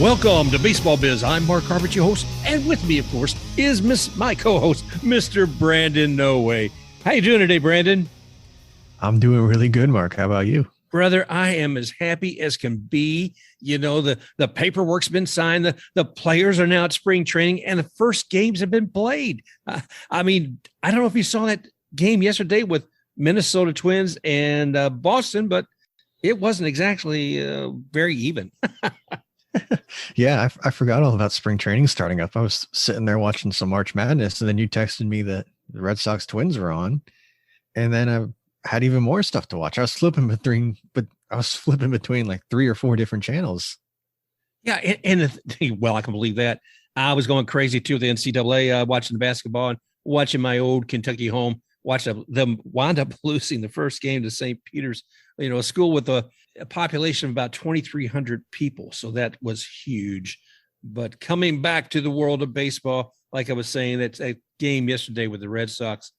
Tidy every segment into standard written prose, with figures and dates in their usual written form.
Welcome to Baseball Biz. I'm Mark Harbert, your host, and with me, of course, is my co-host, Mr. Brandon Noway. How you doing today, Brandon? I'm doing really good, Mark. How about you? Brother, I am as happy as can be. You know, the paperwork's been signed, the players are now at spring training, and the first games have been played. I mean, I don't know if you saw that game yesterday with Minnesota Twins and Boston, but it wasn't exactly very even. Yeah, I forgot all about spring training starting up. I was sitting there watching some March Madness, and then you texted me that the Red Sox Twins were on, and then I had even more stuff to watch. I was flipping between like 3 or 4 different channels. Yeah, well, I can believe that. I was going crazy too with the NCAA, watching the basketball and watching my old Kentucky home. Watched them wind up losing the first game to St. Peter's, a school with a population of about 2,300 people. So that was huge. But coming back to the world of baseball, like I was saying, that game yesterday with the Red Sox,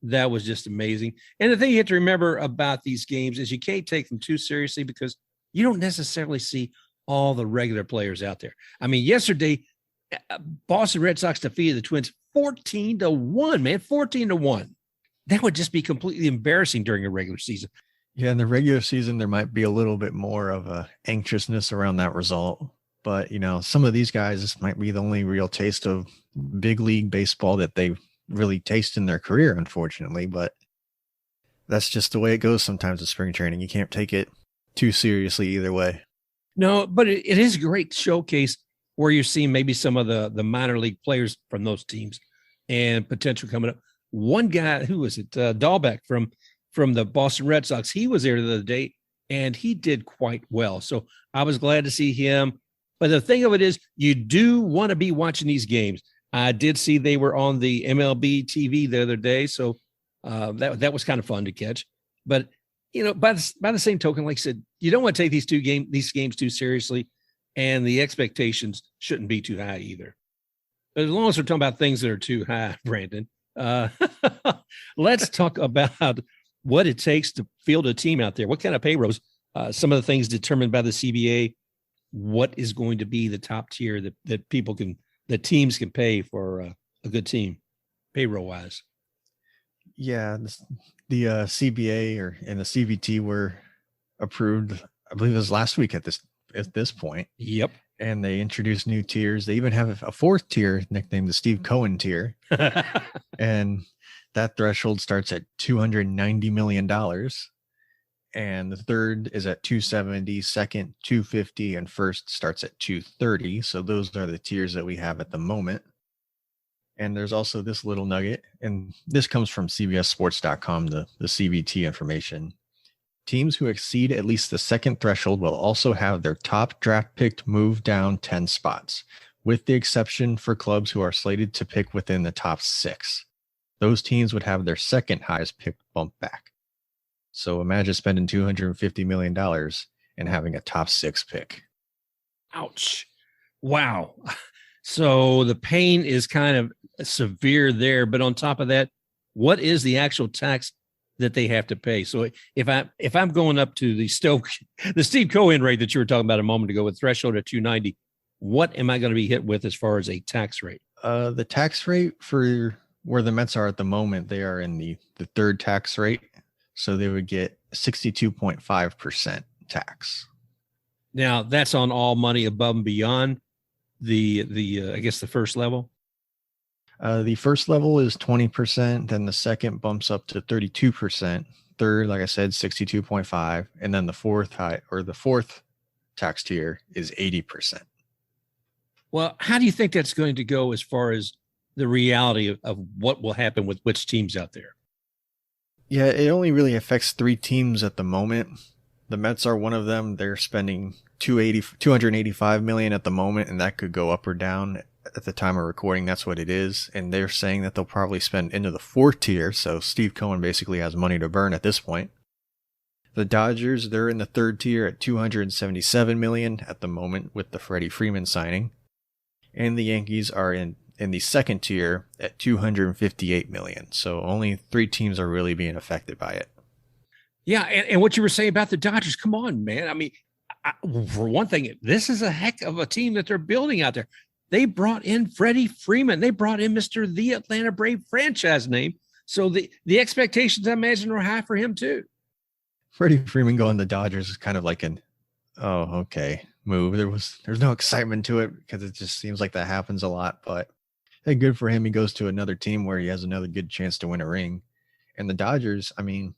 that was just amazing. And the thing you have to remember about these games is you can't take them too seriously because you don't necessarily see all the regular players out there. I mean, yesterday, Boston Red Sox defeated the Twins 14-1, man, 14-1. That would just be completely embarrassing during a regular season. Yeah, in the regular season, there might be a little bit more of a anxiousness around that result. But, some of these guys, this might be the only real taste of big league baseball that they really taste in their career, unfortunately. But that's just the way it goes sometimes with spring training. You can't take it too seriously either way. No, but it is a great showcase where you're seeing maybe some of the minor league players from those teams and potential coming up. One guy, who was it? Dalbec from the Boston Red Sox. He was there the other day, and he did quite well. So I was glad to see him. But the thing of it is, you do want to be watching these games. I did see they were on the MLB TV the other day, so that was kind of fun to catch. But by the same token, like I said, you don't want to take these games too seriously, and the expectations shouldn't be too high either. But as long as we're talking about things that are too high, Brandon, let's talk about what it takes to field a team out there. What kind of payrolls? Some of the things determined by the CBA. What is going to be the top tier that teams can pay for a good team, payroll wise? Yeah, the CBA and the CBT were approved. I believe it was last week at this point. Yep. And they introduced new tiers. They even have a 4th tier nicknamed the Steve Cohen tier. And that threshold starts at $290 million. And the third is at 270, second 250, and first starts at 230. So those are the tiers that we have at the moment. And there's also this little nugget, and this comes from CBSSports.com, the CBT information. Teams who exceed at least the second threshold will also have their top draft pick move down 10 spots, with the exception for clubs who are slated to pick within the top 6. Those teams would have their second highest pick bumped back. So imagine spending $250 million and having a top 6 pick. Ouch. Wow. So the pain is kind of severe there, but on top of that, what is the actual tax that they have to pay? So if I'm going up to the Steve Cohen rate that you were talking about a moment ago with threshold at 290, what am I going to be hit with as far as a tax rate? The tax rate for where the Mets are at the moment, they are in the third tax rate. So they would get 62.5% tax. Now that's on all money above and beyond the I guess the first level. The first level is 20%. Then the second bumps up to 32%. Third, like I said, 62.5. And then the fourth tax tier is 80%. Well, how do you think that's going to go as far as the reality of what will happen with which teams out there? Yeah, it only really affects 3 teams at the moment. The Mets are one of them. They're spending $285 million at the moment, and that could go up or down. At the time of recording, that's what it is. And they're saying that they'll probably spend into the 4th tier. So Steve Cohen basically has money to burn at this point. The Dodgers, they're in the 3rd tier at $277 million at the moment with the Freddie Freeman signing. And the Yankees are in the 2nd tier at $258 million. So only 3 teams are really being affected by it. Yeah, and what you were saying about the Dodgers, come on, man. I mean, For one thing, this is a heck of a team that they're building out there. They brought in Freddie Freeman. They brought in Mr. The Atlanta Brave franchise name. So the expectations, I imagine, are high for him too. Freddie Freeman going to the Dodgers is kind of like an, oh, okay, move. There's no excitement to it because it just seems like that happens a lot. But hey, good for him. He goes to another team where he has another good chance to win a ring. And the Dodgers, I mean,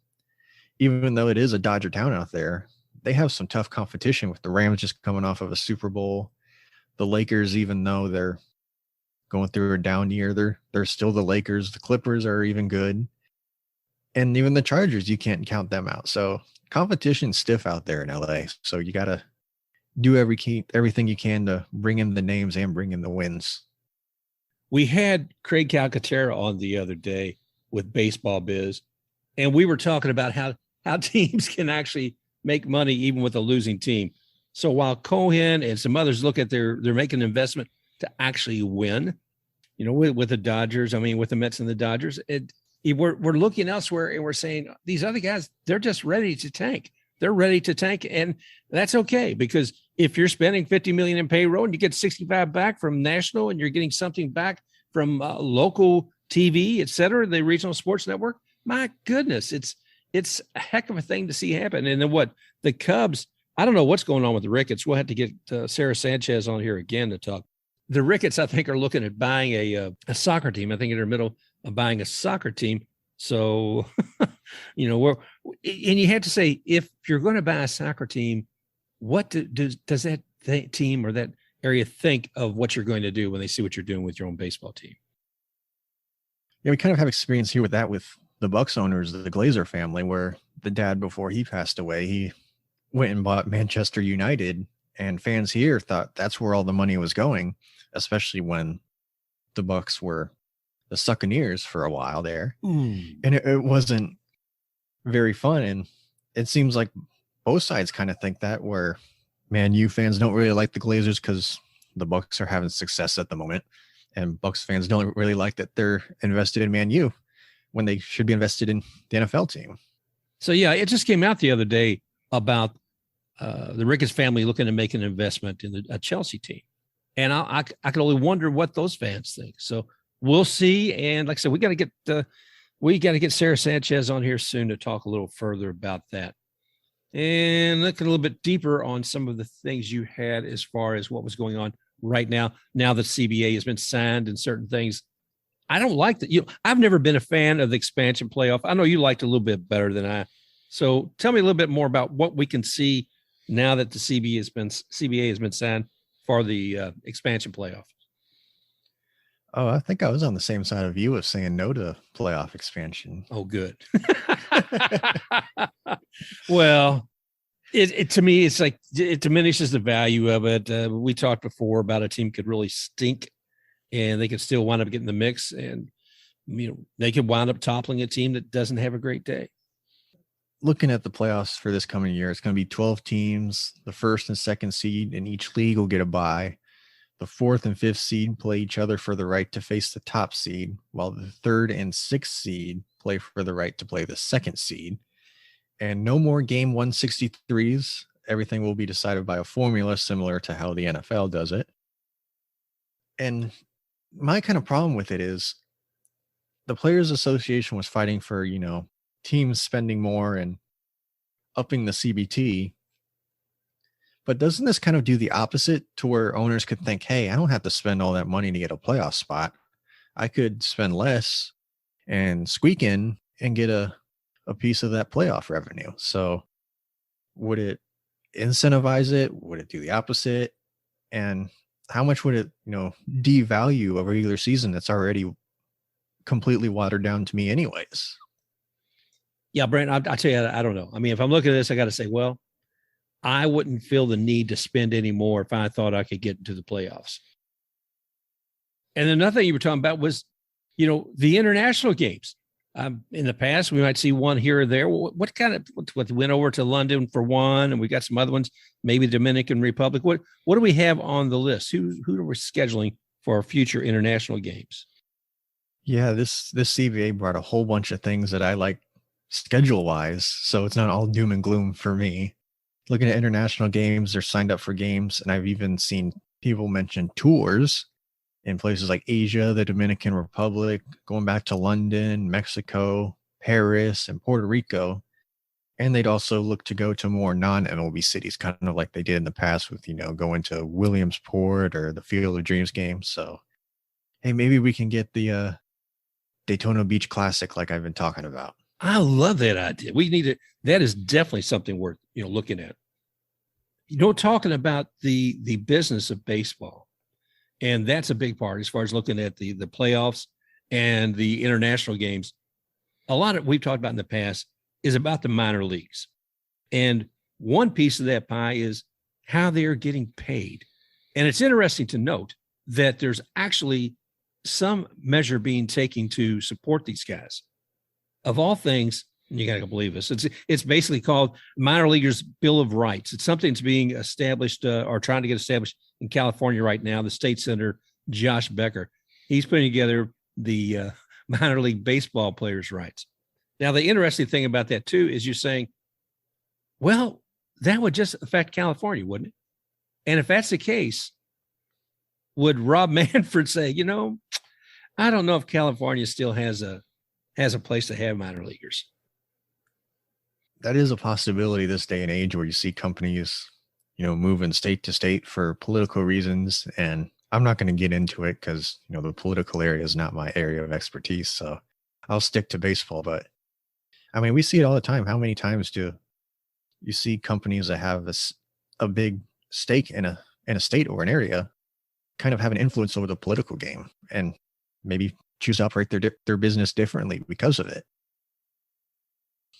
even though it is a Dodger town out there, they have some tough competition with the Rams just coming off of a Super Bowl. The Lakers, even though they're going through a down year, they're still the Lakers. The Clippers are even good. And even the Chargers, you can't count them out. So competition's stiff out there in LA. So you got to do everything you can to bring in the names and bring in the wins. We had Craig Calcaterra on the other day with Baseball Biz, and we were talking about how teams can actually make money even with a losing team. So while Cohen and some others look at they're making an investment to actually win, with the Dodgers, with the Mets and the Dodgers, we're looking elsewhere and we're saying these other guys, they're just ready to tank. They're ready to tank. And that's okay, because if you're spending $50 million in payroll and you get 65 back from national and you're getting something back from local TV, et cetera, the regional sports network, my goodness, it's a heck of a thing to see happen. And then the Cubs, I don't know what's going on with the Ricketts. We'll have to get Sarah Sanchez on here again to talk. The Ricketts, I think, are looking at buying a soccer team. I think in the middle of buying a soccer team. So, and you have to say, if you're going to buy a soccer team, what does that team or that area think of what you're going to do when they see what you're doing with your own baseball team? Yeah, we kind of have experience here with that with the Bucks owners, the Glazer family, where the dad, before he passed away, he went and bought Manchester United, and fans here thought that's where all the money was going, especially when the Bucks were the Succaneers for a while there. And it wasn't very fun. And it seems like both sides kind of think that, where Man U fans don't really like the Glazers because the Bucks are having success at the moment, and Bucks fans don't really like that they're invested in Man U when they should be invested in the NFL team. So yeah, it just came out the other day about the Ricketts family looking to make an investment in a Chelsea team. And I can only wonder what those fans think. So we'll see. And like I said, we got to get Sarah Sanchez on here soon to talk a little further about that. And look a little bit deeper on some of the things you had as far as what was going on right now. Now that CBA has been signed and certain things, I don't like that. I've never been a fan of the expansion playoff. I know you liked it a little bit better than I. So tell me a little bit more about what we can see now that the CBA has been signed for the expansion playoff. Oh, I think I was on the same side of you of saying no to playoff expansion. Oh, good. Well, it to me, it's like it diminishes the value of it. We talked before about a team could really stink and they could still wind up getting the mix, and they could wind up toppling a team that doesn't have a great day. Looking at the playoffs for this coming year, it's going to be 12 teams. The first and second seed in each league will get a bye. The fourth and fifth seed play each other for the right to face the top seed, while the third and sixth seed play for the right to play the second seed. And no more game 163s. Everything will be decided by a formula similar to how the NFL does it. And my kind of problem with it is the Players Association was fighting for, teams spending more and upping the CBT. But doesn't this kind of do the opposite, to where owners could think, hey, I don't have to spend all that money to get a playoff spot. I could spend less and squeak in and get a piece of that playoff revenue. So would it incentivize it? Would it do the opposite? And how much would it, devalue a regular season that's already completely watered down to me anyways? Yeah, Brent, I'll tell you, I don't know. If I'm looking at this, I got to say, well, I wouldn't feel the need to spend any more if I thought I could get into the playoffs. And another thing you were talking about was, the international games. In the past, we might see one here or there. What went over to London for one, and we got some other ones, maybe the Dominican Republic. What do we have on the list? Who are we scheduling for our future international games? Yeah, this CBA brought a whole bunch of things that I like schedule-wise, so it's not all doom and gloom for me. looking at international games, they're signed up for games. And I've even seen people mention tours in places like Asia, the Dominican Republic, going back to London, Mexico, Paris, and Puerto Rico. And they'd also look to go to more non-MLB cities, kind of like they did in the past with, going to Williamsport or the Field of Dreams game. So, hey, maybe we can get the Daytona Beach Classic like I've been talking about. I love that idea. We need it. That is definitely something worth, looking at. Talking about the business of baseball. And that's a big part as far as looking at the playoffs and the international games. A lot of we've talked about in the past is about the minor leagues. And one piece of that pie is how they are getting paid. And it's interesting to note that there's actually some measure being taken to support these guys. Of all things, you got to believe this, it's basically called Minor Leaguers Bill of Rights. It's something that's being established or trying to get established in California right now. The state senator, Josh Becker, he's putting together the minor league baseball players' rights. Now, the interesting thing about that, too, is you're saying, well, that would just affect California, wouldn't it? And if that's the case, would Rob Manfred say, I don't know if California still has a place to have minor leaguers? That is a possibility this day and age where you see companies, moving state to state for political reasons. And I'm not going to get into it because, the political area is not my area of expertise. So I'll stick to baseball. But I mean, we see it all the time. How many times do you see companies that have a big stake in a state or an area kind of have an influence over the political game and maybe choose to operate their business differently because of it?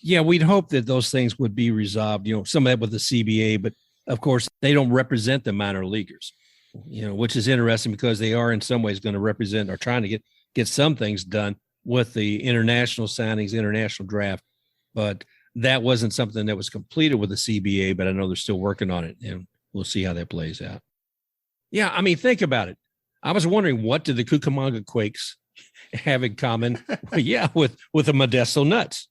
Yeah, we'd hope that those things would be resolved, some of that with the CBA, but of course they don't represent the minor leaguers, which is interesting because they are in some ways going to represent or trying to get some things done with the international signings, international draft. But that wasn't something that was completed with the CBA, but I know they're still working on it, and we'll see how that plays out. Yeah, I mean, think about it. I was wondering, what did the Cucamonga Quakes have in common? Yeah, with the Modesto Nuts.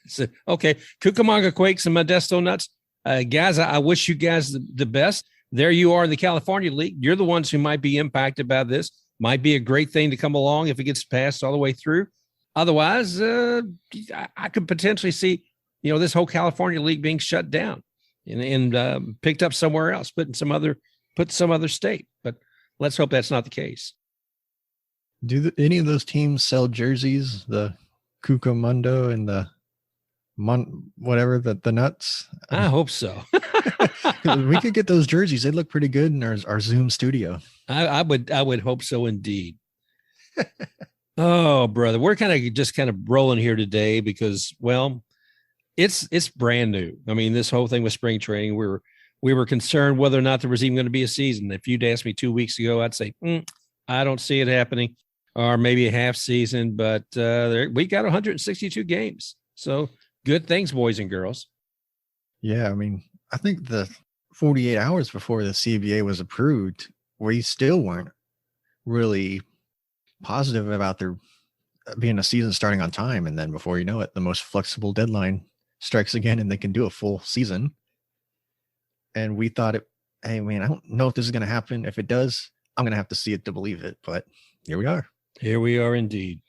So, okay, Cucamonga Quakes and Modesto Nuts. Guys, I wish you guys the best. There you are in the California League. You're the ones who might be impacted by this. Might be a great thing to come along if it gets passed all the way through. Otherwise, I could potentially see, this whole California League being shut down and picked up somewhere else, put some other state. But let's hope that's not the case. Do any of those teams sell jerseys? The Cucamonga and the the Nuts? I hope so. We could get those jerseys. They look pretty good in our Zoom studio. I would hope so indeed. Oh, brother, we're kind of rolling here today because, well, it's brand new. I mean, this whole thing with spring training, we were concerned whether or not there was even going to be a season. If you'd asked me 2 weeks ago, I'd say, I don't see it happening, or maybe a half season. But we got 162 games, so good things, boys and girls. Yeah, I mean, I think the 48 hours before the CBA was approved, we still weren't really positive about there being a season starting on time. And then before you know it, the most flexible deadline strikes again and they can do a full season. And we thought, hey, man, I don't know if this is going to happen. If it does, I'm going to have to see it to believe it. But here we are. Here we are indeed.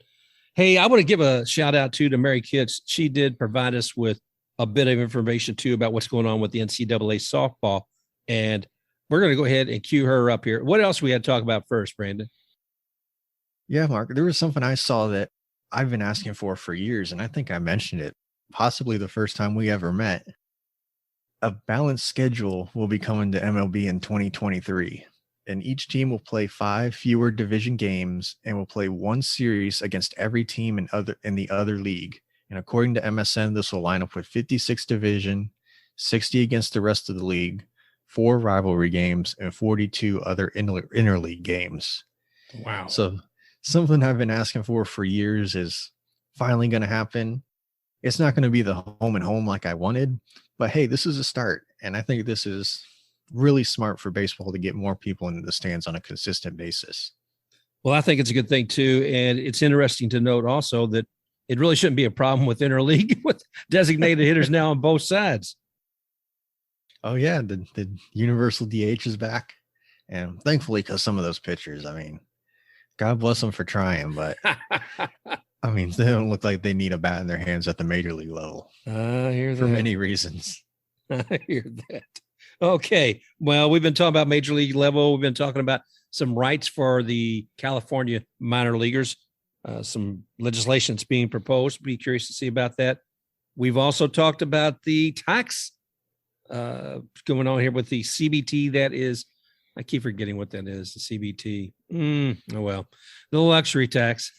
Hey, I want to give a shout out to Mary Kitts. She did provide us with a bit of information too about what's going on with the NCAA softball. And we're going to go ahead and cue her up here. What else we had to talk about first, Brandon? Yeah, Mark, there was something I saw that I've been asking for years, and I think I mentioned it possibly the first time we ever met. A balanced schedule will be coming to MLB in 2023, and each team will play 5 fewer division games and will play 1 series against every team in the other league. And according to MSN, this will line up with 56 division, 60 against the rest of the league, 4 rivalry games, and 42 other interleague games. Wow. So something I've been asking for years is finally going to happen. It's not going to be the home and home like I wanted, but hey, this is a start. And I think this is really smart for baseball to get more people into the stands on a consistent basis. Well, I think it's a good thing too. And it's interesting to note also that it really shouldn't be a problem with interleague with designated hitters now on both sides. Oh yeah, the universal DH is back, and thankfully, because some of those pitchers, I mean, God bless them for trying, but I mean, they don't look like they need a bat in their hands at the major league level. I hear that. For many reasons. I hear that. Okay. Well, we've been talking about major league level. We've been talking about some rights for the California minor leaguers, some legislation that's being proposed. Be curious to see about that. We've also talked about the tax going on here with the CBT. That is, I keep forgetting what that is, the CBT. Oh, well, the luxury tax.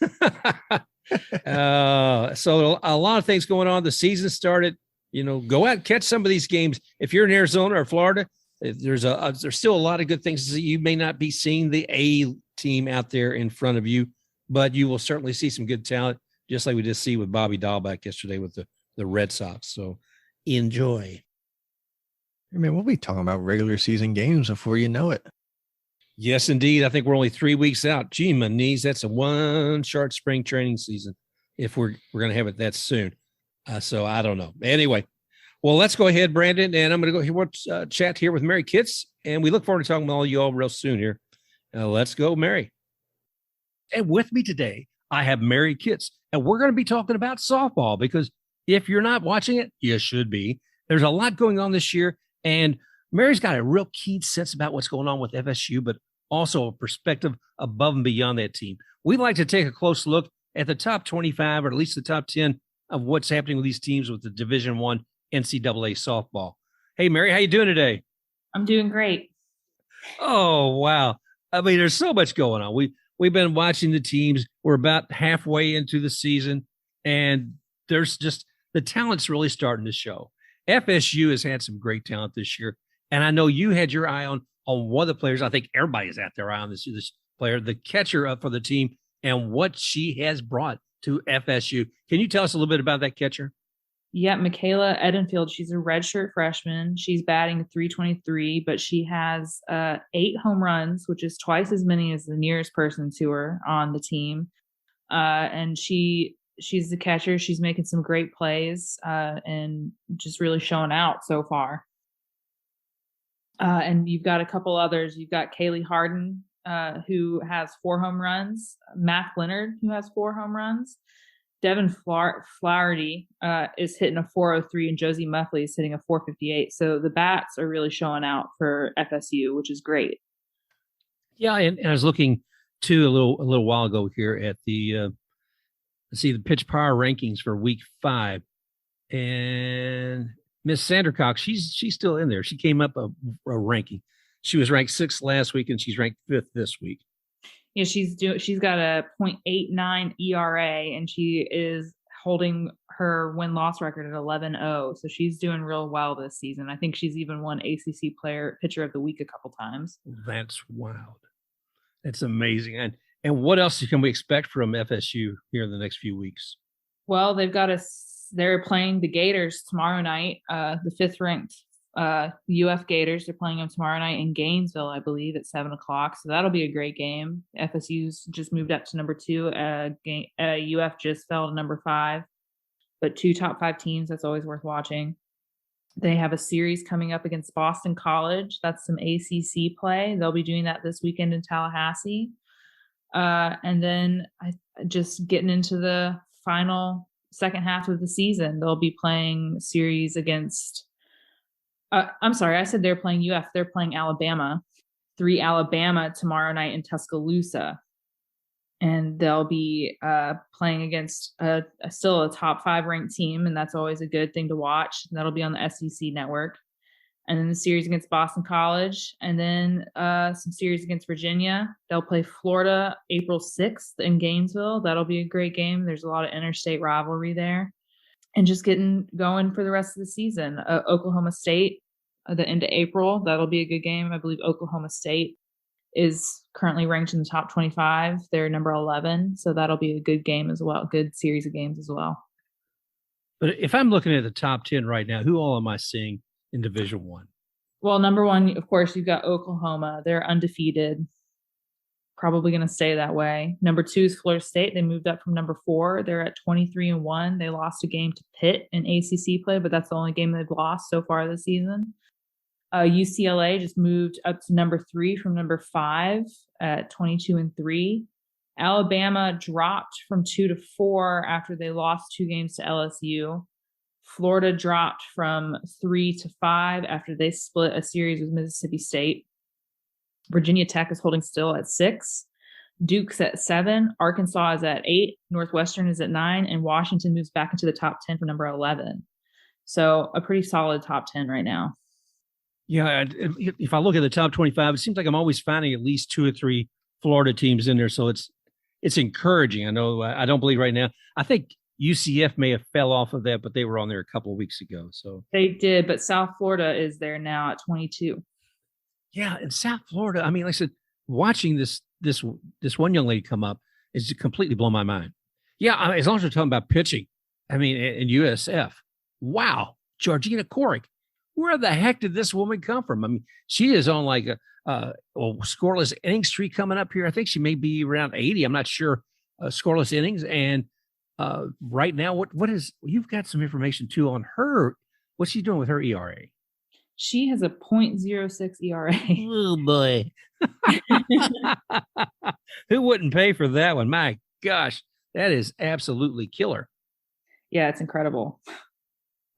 So a lot of things going on. The season started. Go out and catch some of these games. If you're in Arizona or Florida, there's still a lot of good things. You may not be seeing the A team out there in front of you, but you will certainly see some good talent, just like we just see with Bobby Dalbec yesterday with the Red Sox. So enjoy. I mean, we'll be talking about regular season games before you know it. Yes, indeed. I think we're only 3 weeks out. Gee, my knees, that's a one short spring training season if we're going to have it that soon. So I don't know. Anyway, well, let's go ahead, Brandon, and I'm going to go here, chat here with Mary Kitts, and we look forward to talking with all you all real soon here. Let's go, Mary. And with me today, I have Mary Kitts, and we're going to be talking about softball because if you're not watching it, you should be. There's a lot going on this year, and Mary's got a real keen sense about what's going on with FSU, but also a perspective above and beyond that team. We'd like to take a close look at the top 25 or at least the top 10 of what's happening with these teams with the Division I NCAA softball. Hey, Mary, how you doing today? I'm doing great. Oh, wow. I mean, there's so much going on. We've been watching the teams. We're about halfway into the season, and there's just the talent's really starting to show. FSU has had some great talent this year, and I know you had your eye on one of the players. I think everybody's had their eye on this player, the catcher up for the team, and what she has brought to FSU. Can you tell us a little bit about that catcher? Yeah, Michaela Edenfield. She's a redshirt freshman. She's batting .323, but she has 8 home runs, which is twice as many as the nearest person to her on the team. And she's the catcher. She's making some great plays and just really showing out so far. And you've got a couple others. You've got Kaylee Harden, who has 4 home runs, Mac Leonard, who has 4 home runs, Devin Flaherty is hitting a .403, and Josie Muffley is hitting a .458. So the bats are really showing out for FSU, which is great. Yeah, and I was looking too a little while ago here at the the pitch power rankings for week 5, and Miss Sandercock, she's still in there. She came up a ranking. She was ranked 6th last week, and she's ranked 5th this week. Yeah, she's got a .89 ERA, and she is holding her win-loss record at 11-0. So she's doing real well this season. I think she's even won ACC Pitcher of the Week a couple times. That's wild. That's amazing. And what else can we expect from FSU here in the next few weeks? Well, they're playing the Gators tomorrow night, the 5th-ranked UF Gators. They're playing them tomorrow night in Gainesville, I believe, at 7:00. So that'll be a great game. FSU's just moved up to number 2. UF just fell to number 5. But 2 top 5 teams, that's always worth watching. They have a series coming up against Boston College. That's some ACC play. They'll be doing that this weekend in Tallahassee. And then just getting into the final second half of the season, they'll be playing series against I'm sorry, I said they're playing UF. They're playing Alabama. 3 Alabama tomorrow night in Tuscaloosa. And they'll be playing against still a top 5 ranked team, and that's always a good thing to watch. That'll be on the SEC network. And then the series against Boston College, and then some series against Virginia. They'll play Florida April 6th in Gainesville. That'll be a great game. There's a lot of interstate rivalry there. And just getting going for the rest of the season. Oklahoma State, the end of April, that'll be a good game. I believe Oklahoma State is currently ranked in the top 25. They're number 11, so that'll be a good game as well, good series of games as well. But if I'm looking at the top 10 right now, who all am I seeing in Division I? Well, number 1, of course, you've got Oklahoma. They're undefeated. Probably going to stay that way. Number 2 is Florida State. They moved up from number 4. They're at 23-1. They lost a game to Pitt in ACC play, but that's the only game they've lost so far this season. UCLA just moved up to number 3 from number 5 at 22-3. Alabama dropped from 2 to 4 after they lost 2 games to LSU. Florida dropped from 3 to 5 after they split a series with Mississippi State. Virginia Tech is holding still at 6. Duke's at 7. Arkansas is at 8. Northwestern is at 9. And Washington moves back into the top 10 for number 11. So a pretty solid top 10 right now. Yeah, if I look at the top 25, it seems like I'm always finding at least 2 or 3 Florida teams in there. So it's encouraging. I know I don't believe right now. I think UCF may have fell off of that, but they were on there a couple of weeks ago. So they did, but South Florida is there now at 22. Yeah, in South Florida, I mean, like I said, watching this one young lady come up is completely blown my mind. Yeah, as long as we're talking about pitching, I mean, in USF, wow, Georgina Corrick, where the heck did this woman come from? I mean, she is on like a scoreless inning streak coming up here. I think she may be around 80. I'm not sure. Scoreless innings, and right now, what is? You've got some information too on her. What's she doing with her ERA? She has a .06 ERA. Oh boy. Who wouldn't pay for that one? My gosh, that is absolutely killer. Yeah, it's incredible.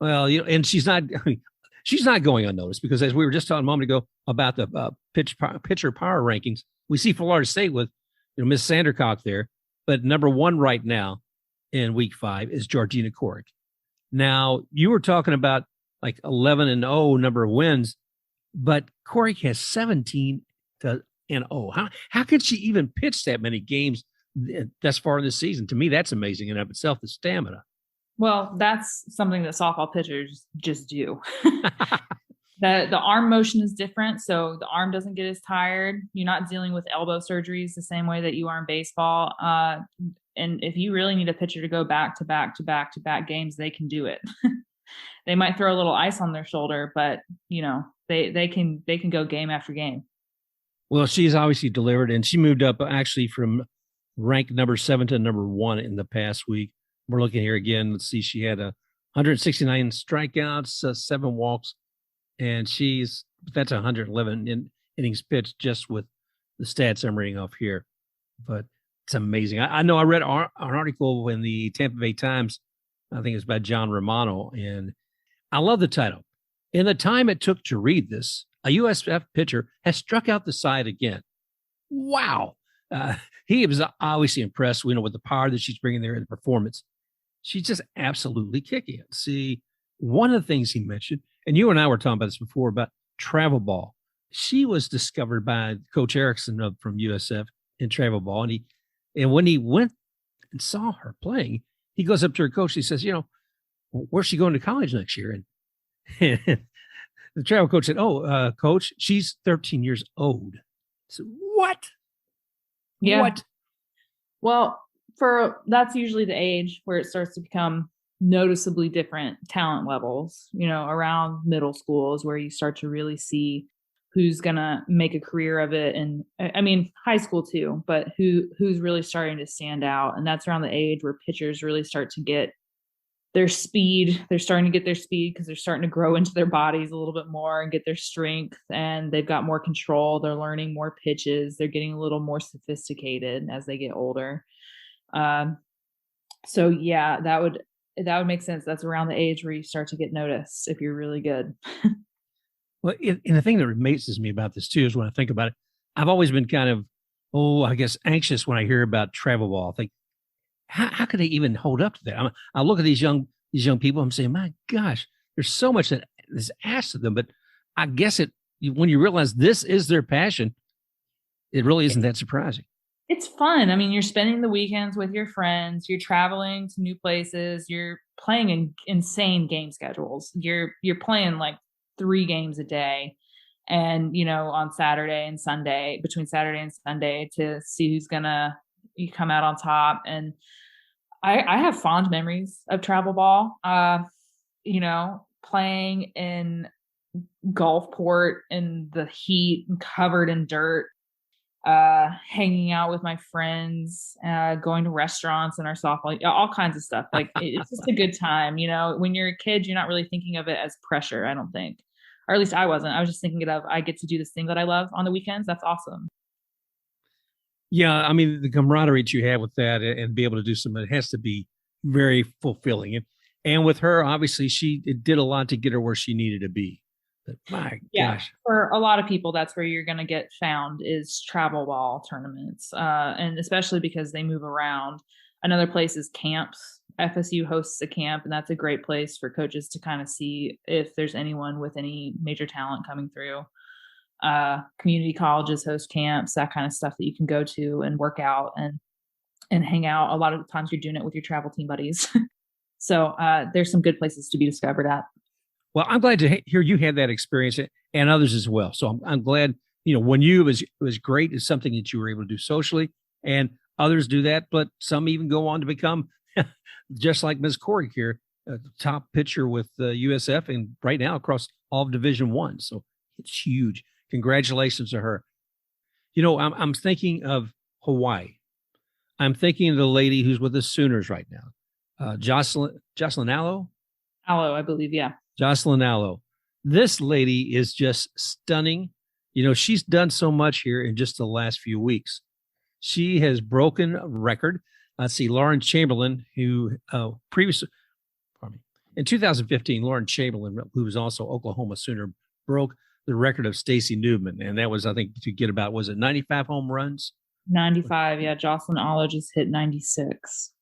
Well, and she's not going unnoticed, because as we were just talking a moment ago about the pitcher power rankings, we see Florida State with Miss Sandercock there, but number 1 right now in week 5 is Georgina Corrick. Now, you were talking about like 11-0 number of wins, but Corrick has 17-0. How could she even pitch that many games thus far in this season? To me, that's amazing in and of itself, the stamina. Well, that's something that softball pitchers just do. The arm motion is different, so the arm doesn't get as tired. You're not dealing with elbow surgeries the same way that you are in baseball. And if you really need a pitcher to go back to back to back to back games, they can do it. They might throw a little ice on their shoulder, but they can go game after game. Well, she's obviously delivered, and she moved up actually from rank number 7 to number 1 in the past week. We're looking here again. Let's see. She had 169 strikeouts, 7 walks, and that's 111 innings pitched just with the stats I'm reading off here. But it's amazing. I know I read an article in the Tampa Bay Times. I think it's by John Romano, and I love the title. In the time it took to read this, a USF pitcher has struck out the side again. Wow. He was obviously impressed, with the power that she's bringing there in the performance. She's just absolutely kicking it. See, one of the things he mentioned, and you and I were talking about this before, about travel ball. She was discovered by Coach Erickson from USF in travel ball. And when he went and saw her playing, he goes up to her coach. He says, where's she going to college next year? And the travel coach said, coach, she's 13 years old. So what? Yeah. What? Well, that's usually the age where it starts to become noticeably different talent levels, around middle school is where you start to really see who's going to make a career of it. And I mean, high school too, but who's really starting to stand out. And that's around the age where pitchers really start to get their speed. They're starting to get their speed because they're starting to grow into their bodies a little bit more and get their strength, and they've got more control. They're learning more pitches. They're getting a little more sophisticated as they get older. So yeah, that would make sense. That's around the age where you start to get noticed if you're really good. Well, and the thing that amazes me about this too is when I think about it, I've always been kind of, I guess, anxious when I hear about travel ball. I think, how could they even hold up to that? I look at these young people. I'm saying, my gosh, there's so much that is asked of them. But I guess when you realize this is their passion, it really isn't that surprising. It's fun. I mean, you're spending the weekends with your friends. You're traveling to new places. You're playing in insane game schedules. You're playing like 3 games a day, and on Saturday and Sunday, between Saturday and Sunday, to see who's gonna come out on top. And I have fond memories of travel ball. Playing in Gulfport in the heat and covered in dirt, hanging out with my friends, going to restaurants and our softball, all kinds of stuff. Like it's just a good time. When you're a kid, you're not really thinking of it as pressure, I don't think. or at least I wasn't. I was just thinking of, I get to do this thing that I love on the weekends. That's awesome. Yeah, I mean, the camaraderie that you have with that and be able to do something, it has to be very fulfilling. And with her, obviously, it did a lot to get her where she needed to be. But my gosh. For a lot of people, that's where you're going to get found is travel ball tournaments. And especially because they move around. Another place is camps. FSU hosts a camp, and that's a great place for coaches to kind of see if there's anyone with any major talent coming through. Community colleges host camps, that kind of stuff that you can go to and work out and hang out. A lot of the times you're doing it with your travel team buddies. So there's some good places to be discovered at. Well, I'm glad to hear you had that experience and others as well. So I'm glad, when it was great. It's something that you were able to do socially, and others do that, but some even go on to become just like Ms. Corrick here, top pitcher with USF and right now across all of Division I. So it's huge. Congratulations to her. I'm thinking of Hawaii. I'm thinking of the lady who's with the Sooners right now, Jocelyn Alo. Alo, I believe, yeah. Jocelyn Alo. This lady is just stunning. She's done so much here in just the last few weeks. She has broken a record. Let's see, Lauren Chamberlain, who in 2015, Lauren Chamberlain, who was also Oklahoma Sooner, broke the record of Stacey Newman. And that was, I think, to get about, was it 95 home runs? 95, yeah. Jocelyn Alo just hit 96.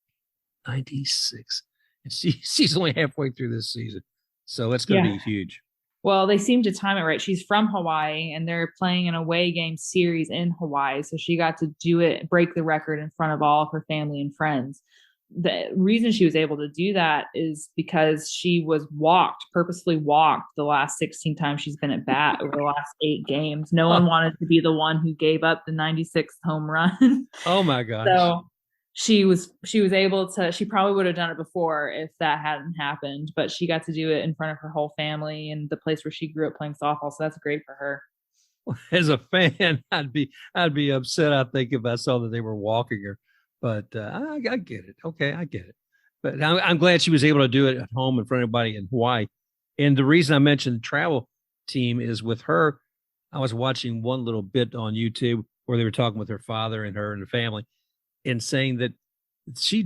96. And she's only halfway through this season. So it's going to be huge. Well, they seem to time it right. She's from Hawaii, and they're playing an away game series in Hawaii. So she got to do it, break the record in front of all of her family and friends. The reason she was able to do that is because she was purposefully walked the last 16 times she's been at bat over the last 8 games. No one wanted to be the one who gave up the 96th home run. Oh my gosh. So she was able to, she probably would have done it before if that hadn't happened, but she got to do it in front of her whole family and the place where she grew up playing softball. So that's great for her. As a fan, I'd be upset. I think if I saw that they were walking her, but I get it. Okay, I get it. But I'm glad she was able to do it at home in front of everybody in Hawaii. And the reason I mentioned the travel team is with her. I was watching one little bit on YouTube where they were talking with her father and her and the family, and saying that she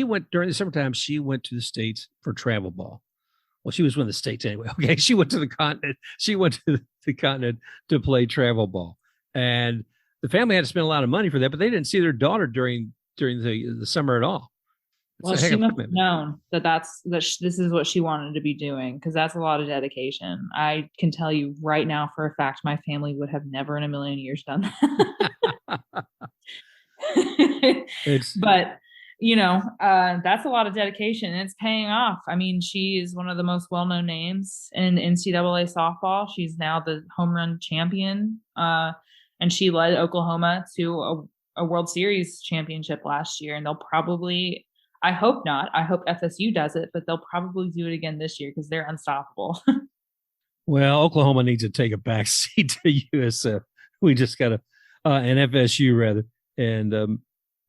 went during the summertime, she went to the States for travel ball. Well, she was in the States anyway. Okay. She went to the continent. She went to the continent to play travel ball. And the family had to spend a lot of money for that, but they didn't see their daughter during the summer at all. Well, she must have known that this is what she wanted to be doing, because that's a lot of dedication. I can tell you right now for a fact, my family would have never in a million years done that. But that's a lot of dedication, and it's paying off. I mean, she is one of the most well-known names in NCAA softball. She's now the home run champion, and she led Oklahoma to a World Series championship last year. And they'll probably, I hope not, I hope FSU does it, but they'll probably do it again this year because they're unstoppable. Well, Oklahoma needs to take a back seat to USF. We just got an FSU rather, and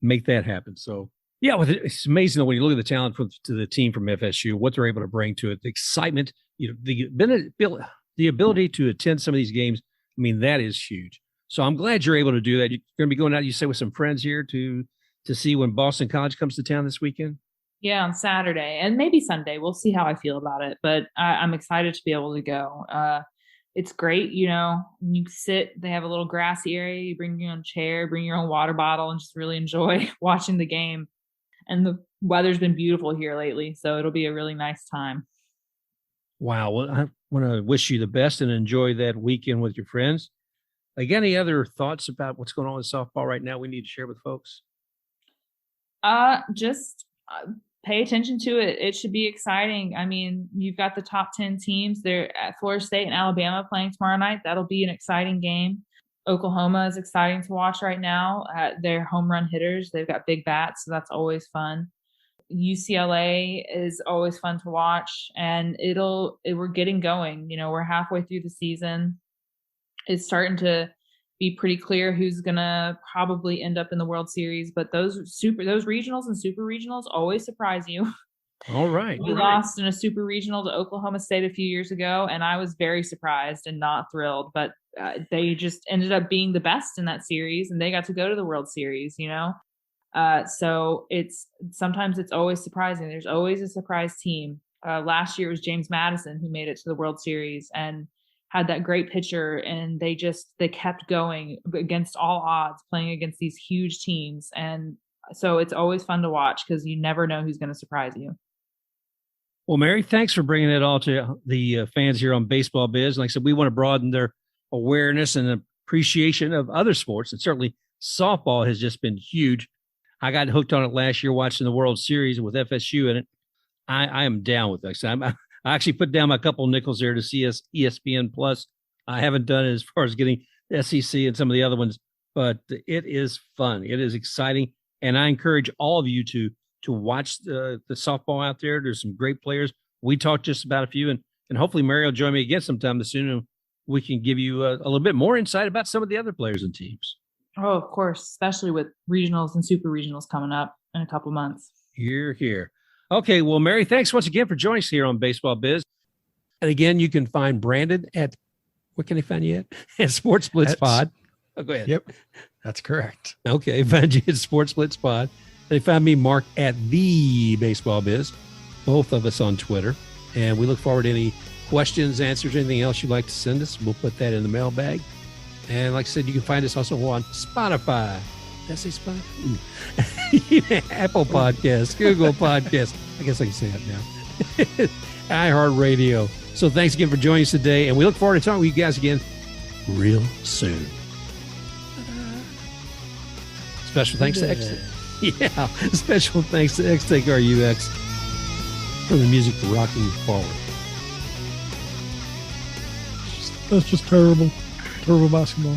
make that happen. So yeah, it's amazing when you look at the talent to the team from FSU, what they're able to bring to it, the excitement, the ability to attend some of these games. I mean, that is huge. So I'm glad you're able to do that. You're going to be going out, you say, with some friends here to see when Boston College comes to town this weekend. Yeah, on Saturday and maybe Sunday. We'll see how I feel about it, but I'm excited to be able to go. It's great, you sit, they have a little grassy area, you bring your own chair, bring your own water bottle, and just really enjoy watching the game. And the weather's been beautiful here lately, so it'll be a really nice time. Wow. Well, I want to wish you the best and enjoy that weekend with your friends. Any other thoughts about what's going on with softball right now we need to share with folks? Just pay attention to it. It should be exciting. I mean, you've got the top 10 teams. They're at Florida State and Alabama playing tomorrow night. That'll be an exciting game. Oklahoma is exciting to watch right now. They're home run hitters. They've got big bats, so that's always fun. UCLA is always fun to watch, and we're getting going. We're halfway through the season. It's starting to be pretty clear who's gonna probably end up in the World Series, but those regionals and super regionals always surprise you. All right. We lost in a super regional to Oklahoma State a few years ago, and I was very surprised and not thrilled. But they just ended up being the best in that series, and they got to go to the World Series. So sometimes it's always surprising. There's always a surprise team. Last year it was James Madison who made it to the World Series and had that great pitcher, and they kept going against all odds, playing against these huge teams. And so it's always fun to watch because you never know who's going to surprise you. Well, Mary, thanks for bringing it all to the fans here on Baseball Biz. Like I said, we want to broaden their awareness and appreciation of other sports, and certainly softball has just been huge. I got hooked on it last year watching the World Series with FSU in it. I am down with it. I actually put down my couple nickels there to see ESPN Plus. I haven't done it as far as getting SEC and some of the other ones, but it is fun. It is exciting, and I encourage all of you to watch the softball out there. There's some great players. We talked just about a few, and hopefully Mary will join me again sometime soon, and we can give you a little bit more insight about some of the other players and teams. Oh, of course, especially with regionals and super regionals coming up in a couple months. Here. Okay, well, Mary, thanks once again for joining us here on Baseball Biz. And again, you can find Brandon at, where can I find you at Sports Splits Pod. Oh, go ahead. Yep, that's correct. Okay, find you at Sports Splits Pod. They found me, Mark, at the Baseball Biz, both of us on Twitter. And we look forward to any questions, answers, anything else you'd like to send us. We'll put that in the mailbag. And like I said, you can find us also on Spotify. Did I say Spotify? Apple Podcasts, Google Podcasts. I guess I can say that now. iHeartRadio. So thanks again for joining us today. And we look forward to talking with you guys again real soon. Special thanks to X. Yeah, special thanks to XTakeRUX for the music for Rocking You Forward. That's just terrible. Terrible basketball.